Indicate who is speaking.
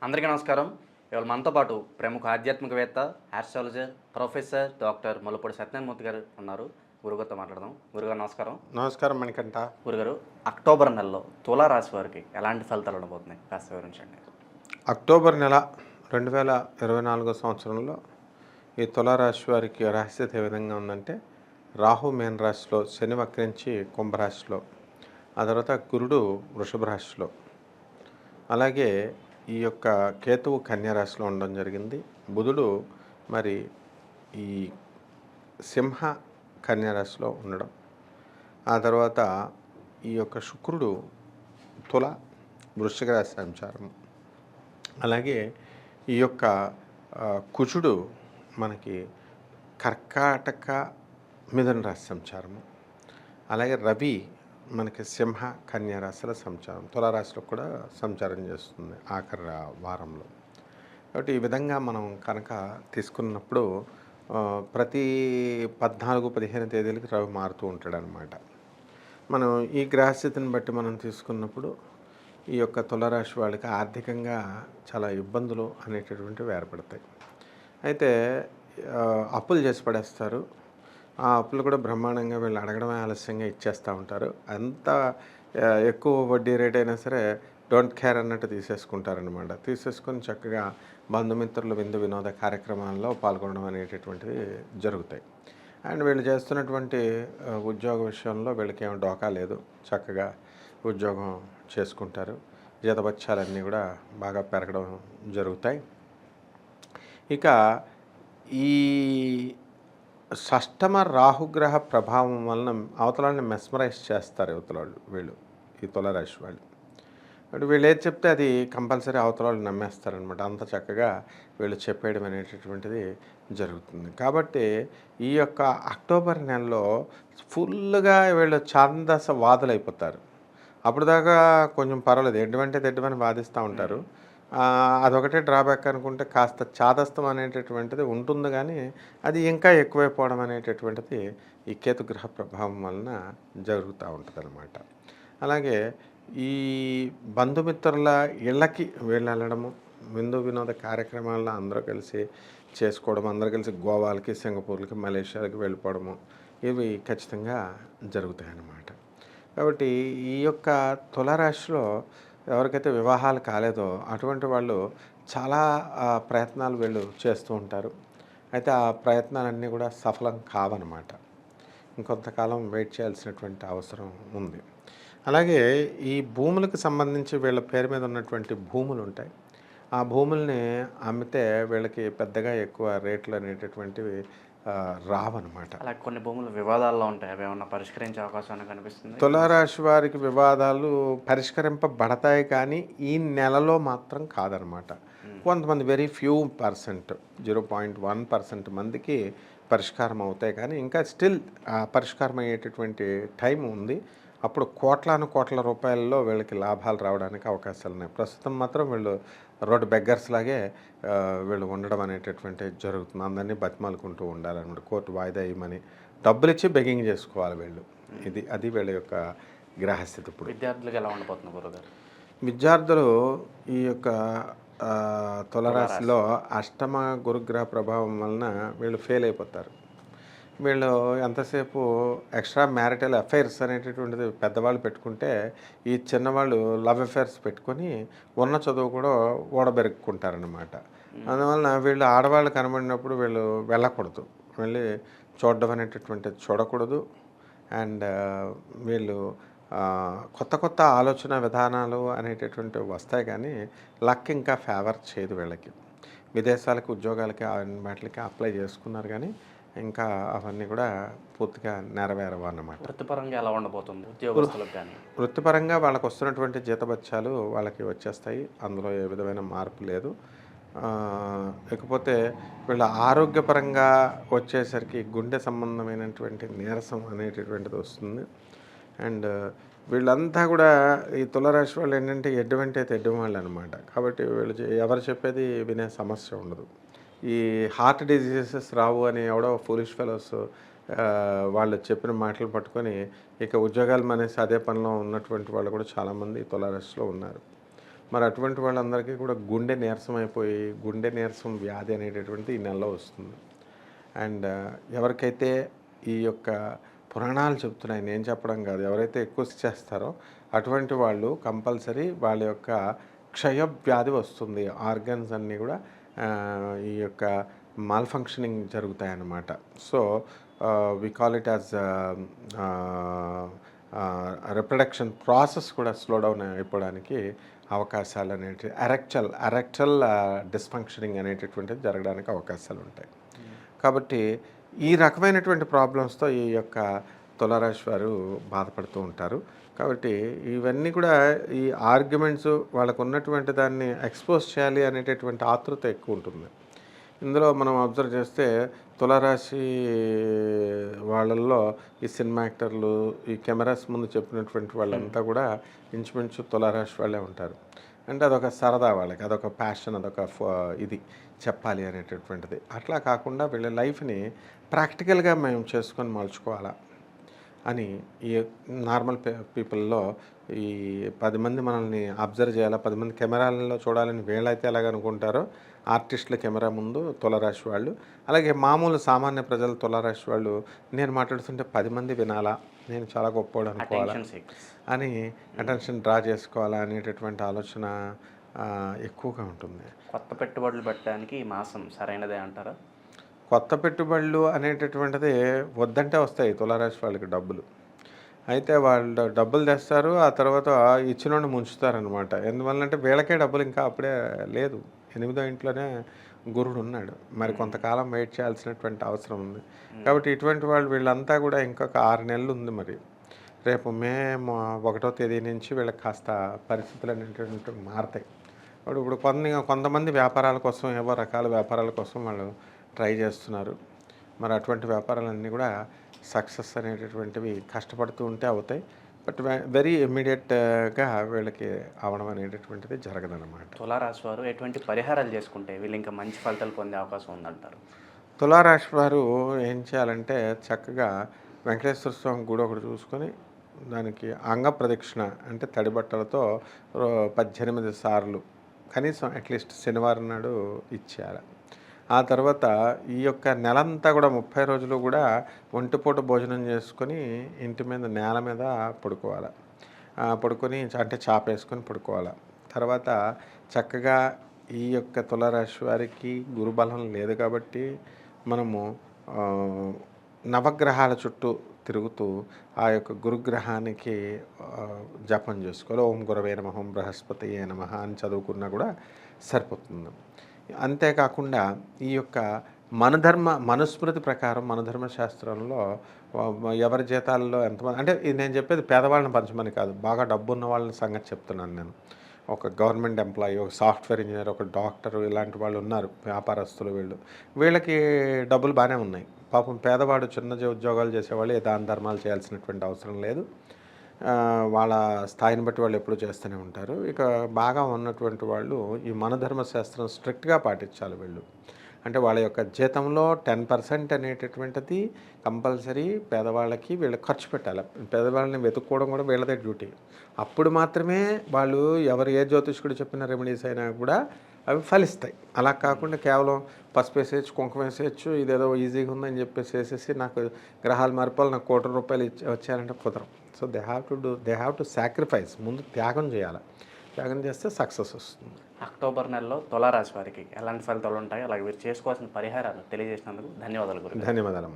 Speaker 1: అందరికీ నమస్కారం. ఇవాళ మనతో పాటు ప్రముఖ ఆధ్యాత్మికవేత్త, astrologer, professor doctor Mullapudi Satyanarayana Murthy గారు ఉన్నారు. గురుగారితో మాట్లాడదాం. గురుగారు నమస్కారం.
Speaker 2: నమస్కారం మణికంఠ.
Speaker 1: గురుగారు, అక్టోబర్ నెలలో తులా రాశి వారికి ఎలాంటి ఫలితాలు ఉండబోతున్నాయి కాస్త వివరించండి.
Speaker 2: అక్టోబర్ నెల 2024 సంవత్సరంలో ఈ తులారాశి వారికి రహస్యత ఏ విధంగా ఉందంటే, రాహు మీన రాశిలో, శని వక్రించి కుంభరాశిలో, ఆ తర్వాత గురుడు వృషభ రాశిలో, అలాగే ఈ యొక్క కేతువు కన్యా రాశిలో ఉండడం జరిగింది. బుధుడు మరి ఈ సింహ కన్యా రాశిలో ఉండడం, ఆ తర్వాత ఈ యొక్క శుక్రుడు తుల వృశ్చిక రాశి సంచారం, అలాగే ఈ యొక్క కుజుడు మనకి కర్కాటక మిథున రాశి సంచారము, అలాగే రవి మనకి సింహ కన్యా రాశిల సంచారం, తులారాశిలో కూడా సంచారం చేస్తుంది ఆఖరి వారంలో. కాబట్టి ఈ విధంగా మనం కనుక తీసుకున్నప్పుడు ప్రతి 14-15 తేదీలకి రవి మారుతూ ఉంటాడనమాట. మనం ఈ గ్రహస్థితిని బట్టి మనం తీసుకున్నప్పుడు ఈ యొక్క తులారాశి వాళ్ళకి ఆర్థికంగా చాలా ఇబ్బందులు అనేటటువంటివి ఏర్పడతాయి. అయితే అప్పులు చేసి పడేస్తారు. ఆ అప్పులు కూడా బ్రహ్మాండంగా వీళ్ళు అడగడమే ఆలస్యంగా ఇచ్చేస్తూ ఉంటారు. అంత ఎక్కువ వడ్డీ రేట్ అయినా సరే డోంట్ కేర్ అన్నట్టు తీసేసుకుంటారనమాట. తీసేసుకొని చక్కగా బంధుమిత్రులు విందు వినోద కార్యక్రమాల్లో పాల్గొనడం అనేటటువంటివి జరుగుతాయి. అండ్ వీళ్ళు చేస్తున్నటువంటి ఉద్యోగ విషయంలో వీళ్ళకి ఏమి డోకా లేదు. చక్కగా ఉద్యోగం చేసుకుంటారు. జీతభత్యాలన్నీ కూడా బాగా పెరగడం జరుగుతాయి. ఇక ఈ షష్టమ రాహుగ్రహ ప్రభావం వలన అవతలాన్ని మెస్మరైజ్ చేస్తారు వీళ్ళు ఈ తులారాశి వాళ్ళు. అంటే వీళ్ళు ఏది చెప్తే అది కంపల్సరీ అవతలాళ్ళు నమ్మేస్తారనమాట. అంత చక్కగా వీళ్ళు చెప్పేయడం అనేటటువంటిది జరుగుతుంది. కాబట్టి ఈ యొక్క అక్టోబర్ నెలలో ఫుల్గా వీళ్ళు ఛాందస వాదులైపోతారు. అప్పుడు దాకా కొంచెం పర్వాలేదు, ఎడ్డమంటే తెడ్డమని వాదిస్తూ ఉంటారు. అదొకటే డ్రాబ్యాక్ అనుకుంటే కాస్త చాదస్తం అనేటటువంటిది ఉంటుంది, కానీ అది ఇంకా ఎక్కువైపోవడం అనేటటువంటిది ఈ కేతుగ్రహ ప్రభావం వలన జరుగుతూ ఉంటుంది అనమాట. అలాగే ఈ బంధుమిత్రుల ఇళ్ళకి వెళ్ళడము, విందు వినోద కార్యక్రమాల్లో అందరూ కలిసి చేసుకోవడం, అందరూ కలిసి గోవాలకి, సింగపూర్లకి, మలేషియాలకి వెళ్ళిపోవడము, ఇవి ఖచ్చితంగా జరుగుతాయి అన్నమాట. కాబట్టి ఈ యొక్క తులారాశిలో ఎవరికైతే వివాహాలు కాలేదో అటువంటి వాళ్ళు చాలా ప్రయత్నాలు వీళ్ళు చేస్తూ ఉంటారు. అయితే ఆ ప్రయత్నాలన్నీ కూడా సఫలం కావన్నమాట. ఇంకొంతకాలం వెయిట్ చేయాల్సినటువంటి అవసరం ఉంది. అలాగే ఈ భూములకు సంబంధించి వీళ్ళ పేరు మీద ఉన్నటువంటి భూములు ఉంటాయి. ఆ భూముల్ని అమ్మితే వీళ్ళకి పెద్దగా ఎక్కువ రేట్లు అనేటటువంటివి రావన్నమాట.
Speaker 1: అలా కొన్ని భూములు వివాదాల్లో ఉంటాయి. అవి ఏమన్నా పరిష్కరించే అవకాశం కనిపిస్తుంది?
Speaker 2: తులారాశి వారికి వివాదాలు పరిష్కరింపబడతాయి, కానీ ఈ నెలలో మాత్రం కాదనమాట. కొంతమంది వెరీ ఫ్యూ పర్సెంట్, 0.1% మందికి పరిష్కారం అవుతాయి, కానీ ఇంకా స్టిల్ పరిష్కారం అయ్యేటటువంటి టైం ఉంది. అప్పుడు కోట్ల రూపాయల్లో వీళ్ళకి లాభాలు రావడానికి అవకాశాలు ఉన్నాయి. ప్రస్తుతం మాత్రం వీళ్ళు రోడ్డు బెగ్గర్స్ లాగే వీళ్ళు ఉండడం అనేటటువంటి జరుగుతుంది. అందరినీ బతిమాలుకుంటూ ఉండాలన్నమాట. కోర్టు వాయిదా ఇవ్వమని డబ్బులు ఇచ్చి బెగ్గింగ్ చేసుకోవాలి వీళ్ళు. అది వీళ్ళ యొక్క గ్రహస్థితి. ఇప్పుడు
Speaker 1: విద్యార్థులకు ఎలా ఉండబోతుంది గురుగారు?
Speaker 2: విద్యార్థులు ఈ యొక్క తులారాశిలో అష్టమ గురుగ్రహ ప్రభావం వలన వీళ్ళు ఫెయిల్ అయిపోతారు. వీళ్ళు ఎంతసేపు ఎక్స్ట్రా మ్యారిటల్ అఫైర్స్ అనేటటువంటిది పెద్దవాళ్ళు పెట్టుకుంటే, ఈ చిన్నవాళ్ళు లవ్ అఫైర్స్ పెట్టుకొని ఉన్న చదువు కూడా ఓడబెరుక్కుంటారనమాట. అందువలన వీళ్ళు ఆడవాళ్ళు కనబడినప్పుడు వీళ్ళు వెళ్ళకూడదు, వెళ్ళి చూడడం అనేటటువంటిది చూడకూడదు. అండ్ వీళ్ళు కొత్త ఆలోచన విధానాలు అనేటటువంటివి వస్తాయి, కానీ లక్ ఇంకా ఫేవర్ చేయదు వీళ్ళకి. విదేశాలకు, ఉద్యోగాలకి, వాటికి అప్లై చేసుకున్నారు, కానీ ఇంకా అవన్నీ కూడా పూర్తిగా నెరవేరవు అన్నమాట.
Speaker 1: వృత్తిపరంగా ఎలా ఉండబోతుంది ఉద్యోగస్తులకు? కానీ
Speaker 2: వృత్తిపరంగా వాళ్ళకు వస్తున్నటువంటి జీతభత్యాలు వాళ్ళకి వచ్చేస్తాయి. అందులో ఏ విధమైన మార్పు లేదు. ఇకపోతే వీళ్ళ ఆరోగ్యపరంగా వచ్చేసరికి గుండె సంబంధమైనటువంటి నీరసం అనేటటువంటిది వస్తుంది. అండ్ వీళ్ళంతా కూడా ఈ తులారాశి వాళ్ళు ఏంటంటే ఎడ్డమంటే తెడ్డం వాళ్ళు అనమాట. కాబట్టి వీళ్ళు ఎవరు చెప్పేది వినే సమస్య ఉండదు. ఈ హార్ట్ డిజీజెస్ రావు అని ఎవడో ఫూలిష్ ఫెలోస్ వాళ్ళు చెప్పిన మాటలు పట్టుకొని ఇక ఉద్యోగాలు మానేసి అదే పనిలో ఉన్నటువంటి వాళ్ళు కూడా చాలామంది తులారాశిలో ఉన్నారు. మరి అటువంటి వాళ్ళందరికీ కూడా గుండె నీరసం అయిపోయి గుండె నీరసం వ్యాధి అనేటటువంటిది ఈ నెలలో వస్తుంది. అండ్ ఎవరికైతే ఈ యొక్క పురాణాలు చెప్తున్నాయి, నేను చెప్పడం కాదు, ఎవరైతే ఎక్కువ చేస్తారో అటువంటి వాళ్ళు కంపల్సరీ వాళ్ళ యొక్క క్షయ వ్యాధి వస్తుంది. ఆర్గన్స్ అన్నీ కూడా ఈ యొక్క మాల్ ఫంక్షనింగ్ జరుగుతాయన్నమాట. So we call it as reproduction process కూడా స్లో డౌన్ అయిపోవడానికి అవకాశాలు అనేటివి, ఎరెక్టల్ డిస్ఫంక్షనింగ్ అనేటటువంటిది జరగడానికి అవకాశాలు ఉంటాయి. కాబట్టి ఈ రకమైనటువంటి ప్రాబ్లమ్స్తో ఈ యొక్క తులారాశి వారు బాధపడుతూ ఉంటారు. కాబట్టి ఇవన్నీ కూడా ఈ ఆర్గ్యుమెంట్స్ వాళ్ళకు ఉన్నటువంటి దాన్ని ఎక్స్పోజ్ చేయాలి అనేటటువంటి ఆతృత ఎక్కువ ఉంటుంది. ఇందులో మనం అబ్జర్వ్ చేస్తే తులారాశి వాళ్ళల్లో ఈ సినిమా యాక్టర్లు, ఈ కెమెరాస్ ముందు చెప్పినటువంటి వాళ్ళంతా కూడా ఇంచుమించు తులారాశి వాళ్ళే ఉంటారు. అంటే అదొక సరదా వాళ్ళకి, అదొక ప్యాషన్, అదొక ఇది చెప్పాలి అనేటటువంటిది. అట్లా కాకుండా వీళ్ళ లైఫ్ని ప్రాక్టికల్గా మేము చేసుకొని మలుచుకోవాలా అని ఈ నార్మల్ పీపుల్లో ఈ 10 మంది మనల్ని అబ్జర్వ్ చేయాలా, 10 మంది కెమెరాలలో చూడాలని వీళ్ళైతే ఎలాగనుకుంటారో ఆర్టిస్టుల కెమెరా ముందు తులారాశి వాళ్ళు, అలాగే మామూలు సామాన్య ప్రజలు తులారాశి వాళ్ళు నేను మాట్లాడుతుంటే 10 మంది వినాలా, నేను చాలా గొప్పోడు అనుకోవాలా అని అటెన్షన్ డ్రా చేసుకోవాలా అనేటటువంటి ఆలోచన ఎక్కువగా ఉంటుంది.
Speaker 1: కొత్త పెట్టుబడులు పెట్టడానికి ఈ మాసం సరైనదే అంటారా?
Speaker 2: కొత్త పెట్టుబడులు అనేటటువంటిది వద్దంటే వస్తాయి తులారాశి వాళ్ళకి డబ్బులు. అయితే వాళ్ళు డబ్బులు తెస్తారు, ఆ తర్వాత ఇచ్చినోడిని ముంచుతారనమాట. ఎందువల్లంటే వీళ్ళకే డబ్బులు ఇంకా అప్పుడే లేదు, 8వ ఇంట్లోనే గురుడు ఉన్నాడు, మరి కొంతకాలం వెయిట్ చేయాల్సినటువంటి అవసరం ఉంది. కాబట్టి ఇటువంటి వాళ్ళు వీళ్ళంతా కూడా ఇంకొక 6 నెలలు ఉంది. మరి రేపు మే 1వ తేదీ నుంచి వీళ్ళకి కాస్త పరిస్థితులు అనేటువంటివి మారతాయి. ఇప్పుడు కొంతమంది వ్యాపారాల కోసం, ఏవో రకాల వ్యాపారాల కోసం వాళ్ళు ట్రై చేస్తున్నారు. మరి అటువంటి వ్యాపారాలన్నీ కూడా సక్సెస్ అనేటటువంటివి కష్టపడుతూ ఉంటే అవుతాయి. బట్ వెరీ ఇమ్మీడియట్గా వీళ్ళకి అవడం అనేటటువంటిది జరగదన్నమాట.
Speaker 1: తులారాశి వారు ఎటువంటి పరిహారాలు చేసుకుంటే వీళ్ళు ఇంకా మంచి ఫలితాలు పొందే అవకాశం ఉందంటారు?
Speaker 2: తులారాశి వారు ఏం చేయాలంటే చక్కగా వెంకటేశ్వర స్వామి గుడి ఒకటి చూసుకొని దానికి అంగ ప్రదక్షిణ అంటే తడి బట్టలతో 18 సార్లు కనీసం అట్లీస్ట్ శనివారం నాడు ఇచ్చేయాలి. ఆ తర్వాత ఈ యొక్క నెలంతా కూడా 30 రోజులు కూడా ఒంటిపూట భోజనం చేసుకొని ఇంటి మీద నేల మీద పడుకోవాలి. పడుకొని అంటే చాపేసుకొని పడుకోవాలి. తర్వాత చక్కగా ఈ యొక్క తులారాశి వారికి గురుబలం లేదు కాబట్టి మనము నవగ్రహాల చుట్టూ తిరుగుతూ ఆ యొక్క గురుగ్రహానికి జపం చేసుకోవాలి. ఓం గురవే నమః, ఓం బృహస్పతయే నమః అని చదువుకున్నా కూడా సరిపోతుంది. అంతేకాకుండా ఈ యొక్క మనుస్మృతి ప్రకారం మన ధర్మశాస్త్రంలో ఎవరి జీతాల్లో ఎంతమంది, అంటే ఇది నేను చెప్పేది పేదవాళ్ళని పంచమని కాదు, బాగా డబ్బు ఉన్న వాళ్ళని సంగతి చెప్తున్నాను నేను. ఒక గవర్నమెంట్ ఎంప్లాయీ, ఒక సాఫ్ట్వేర్ ఇంజనీర్, ఒక డాక్టర్, ఇలాంటి వాళ్ళు ఉన్నారు వ్యాపారస్తులు. వీళ్ళకి డబ్బులు బాగానే ఉన్నాయి. పాపం పేదవాడు చిన్న ఉద్యోగాలు చేసేవాళ్ళు ఏ దాన ధర్మాలు చేయాల్సినటువంటి అవసరం లేదు. వాళ్ళ స్థాయిని బట్టి వాళ్ళు ఎప్పుడూ చేస్తూనే ఉంటారు. ఇక బాగా ఉన్నటువంటి వాళ్ళు ఈ మన ధర్మశాస్త్రం స్ట్రిక్ట్గా పాటించాలి వీళ్ళు. అంటే వాళ్ళ యొక్క జీతంలో 10% అనేటటువంటిది కంపల్సరీ పేదవాళ్ళకి వీళ్ళు ఖర్చు పెట్టాలి. పేదవాళ్ళని వెతుక్కోవడం కూడా వీళ్ళదే డ్యూటీ. అప్పుడు మాత్రమే వాళ్ళు ఎవరు ఏ జ్యోతిష్కుడు చెప్పిన రెమెడీస్ అయినా కూడా అవి ఫలిస్తాయి. అలా కాకుండా కేవలం పసుపు వేసేయచ్చు, కుంకుమ వేసేయచ్చు, ఇదేదో ఈజీగా ఉందని చెప్పేసి వేసేసి నాకు గ్రహాలు మారిపోవాలి, నాకు ₹1,00,00,000 వచ్చేయాలంటే కుదరం. So they have to sacrifice. ముందు త్యాగం చేయాలి. త్యాగం చేస్తే సక్సెస్ వస్తుంది.
Speaker 1: అక్టోబర్ నెలలో తులారాశి వారికి ఎలాంటి ఫలితాలు ఉంటాయి, అలాగే మీరు చేసుకోవాల్సిన పరిహారాలు తెలియజేసినందుకు ధన్యవాదాలు గురు.
Speaker 2: ధన్యవాదాలు.